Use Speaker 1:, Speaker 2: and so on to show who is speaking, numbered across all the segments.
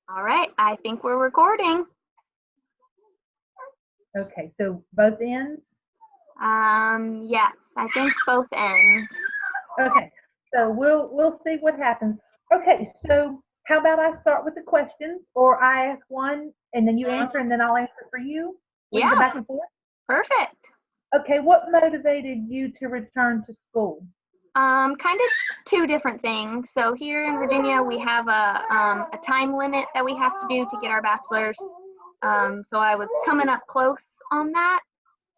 Speaker 1: All right, I think we're recording.
Speaker 2: Okay, so both ends?
Speaker 1: Yes, I think both ends.
Speaker 2: Okay, so we'll see what happens. Okay, so how about I start with the questions, or I ask one and then you answer and then I'll answer for you? We can go
Speaker 1: Yeah,
Speaker 2: back and forth.
Speaker 1: perfect.
Speaker 2: Okay, what motivated you to return to school?
Speaker 1: Kind of two different things. So here in Virginia, we have a time limit that we have to do to get our bachelor's. So I was coming up close on that.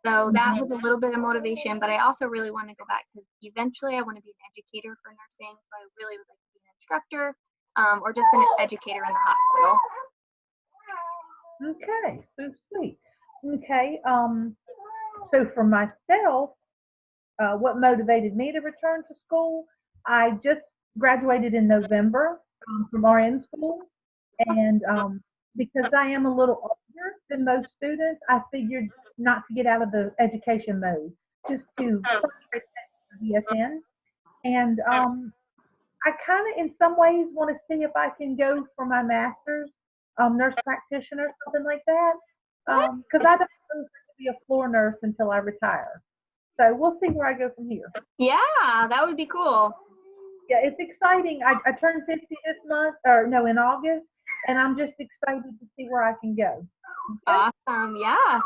Speaker 1: So that was a little bit of motivation, but I also really want to go back because eventually I want to be an educator for nursing. So I really would like to be an instructor, or just an educator in the hospital.
Speaker 2: Okay, so sweet. Okay, so for myself, what motivated me to return to school? I just graduated in November from RN school, and because I am a little older than most students, I figured not to get out of the education mode, just to concentrate on BSN. And I kind of, in some ways, want to see if I can go for my master's, nurse practitioner, something like that, because I don't know if I can be a floor nurse until I retire. So we'll see where I go from here.
Speaker 1: Yeah, that would be cool.
Speaker 2: Yeah, it's exciting. I turned 50 this month, or no, in August, and I'm just excited to see where I can go. Okay.
Speaker 1: Awesome. Yeah.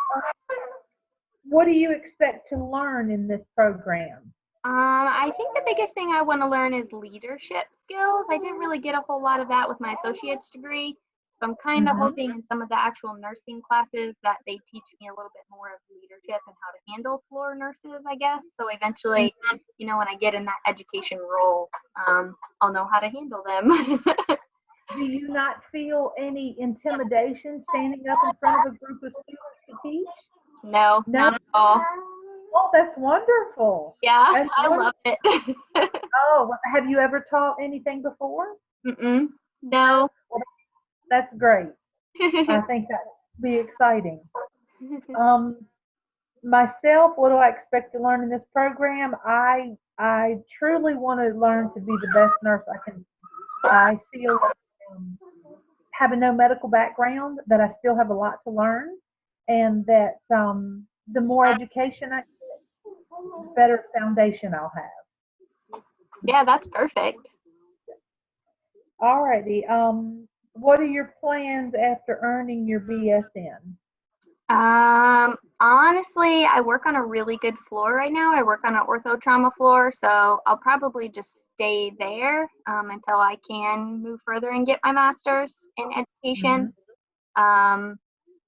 Speaker 2: What do you expect to learn in this program?
Speaker 1: I think the biggest thing I want to learn is leadership skills. I didn't really get a whole lot of that with my associate's degree. So I'm kind of
Speaker 2: Hmm.
Speaker 1: hoping in some of the actual nursing classes that they teach me a little bit more of leadership and how to handle floor nurses, I guess. So eventually, when I get in that education role, I'll know how to handle them.
Speaker 2: Do you not feel any intimidation standing up in front of a group of students to teach?
Speaker 1: No,
Speaker 2: No.
Speaker 1: not at all.
Speaker 2: Oh, that's wonderful.
Speaker 1: Yeah,
Speaker 2: That's
Speaker 1: I
Speaker 2: wonderful.
Speaker 1: love it.
Speaker 2: Oh, have you ever taught anything before?
Speaker 1: Mm-mm. No.
Speaker 2: Well, that's great. I think that would be exciting. Um, Myself, what do I expect to learn in this program? I truly want to learn to be the best nurse I can. I feel like, having no medical background, that I still have a lot to learn, and that the more education I get, the better foundation I'll have.
Speaker 1: Yeah, that's perfect.
Speaker 2: Alrighty. What are your plans after earning your BSN?
Speaker 1: Honestly, I work on a really good floor right now. I work on an ortho trauma floor, so I'll probably just stay there until I can move further and get my master's in education.
Speaker 2: Hmm.
Speaker 1: Um,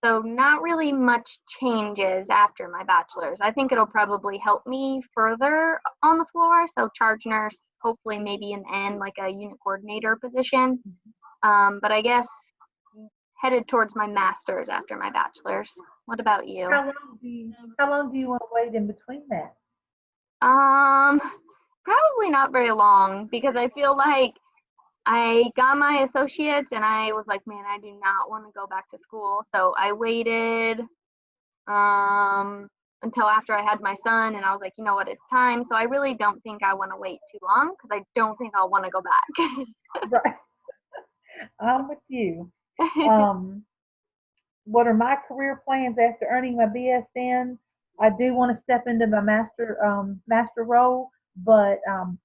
Speaker 1: so not really much changes after my bachelor's. I think it'll probably help me further on the floor. So charge nurse, hopefully maybe in the end like a unit coordinator position. But I guess headed towards my master's after my bachelor's. What about you?
Speaker 2: How long do you want to wait in between that?
Speaker 1: Um, Probably not very long because I feel like I got my associates and I was like, man, I do not want to go back to school. So I waited until after I had my son and I was like, you know what, it's time. So I really don't think I want to wait too long because I don't think I'll want to go
Speaker 2: Right. I'm with you.
Speaker 1: back.
Speaker 2: Um, what are my career plans after earning my BSN? I do want to step into my master role, but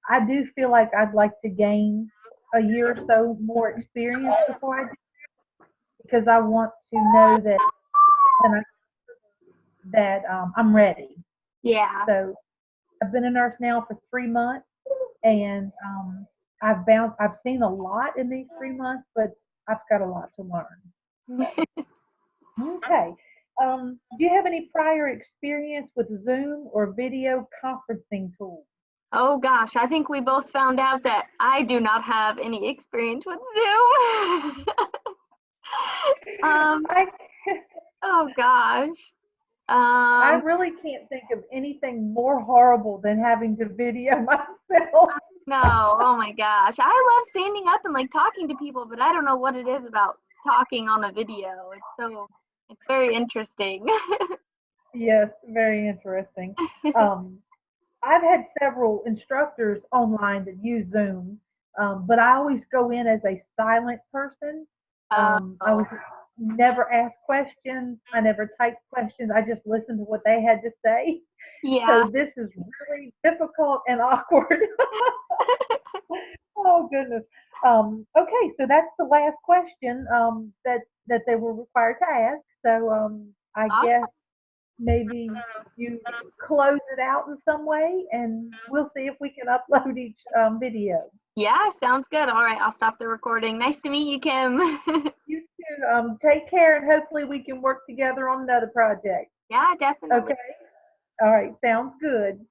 Speaker 2: I do feel like I'd like to gain a year or so more experience before I do, because I want to know that I'm ready.
Speaker 1: Yeah.
Speaker 2: So I've been a nurse now for 3 months, and I've seen a lot in these 3 months, but I've got a lot to learn. So. Okay. Do you have any prior experience with Zoom or video conferencing tools?
Speaker 1: Oh gosh, I think we both found out that I do not have any experience with Zoom. um,
Speaker 2: I
Speaker 1: oh gosh.
Speaker 2: I
Speaker 1: Um,
Speaker 2: really can't think of anything more horrible than having to video myself.
Speaker 1: no, oh my gosh. I love standing up and like talking to people, but I don't know what it is about talking on a video. It's very interesting.
Speaker 2: Yes, very interesting. Um, I've had several instructors online that use Zoom, but I always go in as a silent person. I was never asked questions. I never typed questions. I just listened to what they had to say.
Speaker 1: Yeah.
Speaker 2: So this is really difficult and awkward. Oh goodness. Okay, so that's the last question that they were required to ask. So I
Speaker 1: Awesome.
Speaker 2: guess maybe you close it out in some way, and we'll see if we can upload each video.
Speaker 1: Yeah, sounds good. All right, I'll stop the recording. Nice to meet you, Kim.
Speaker 2: You too. Take care, and hopefully we can work together on another project.
Speaker 1: Yeah, definitely.
Speaker 2: Okay. All right. Sounds good.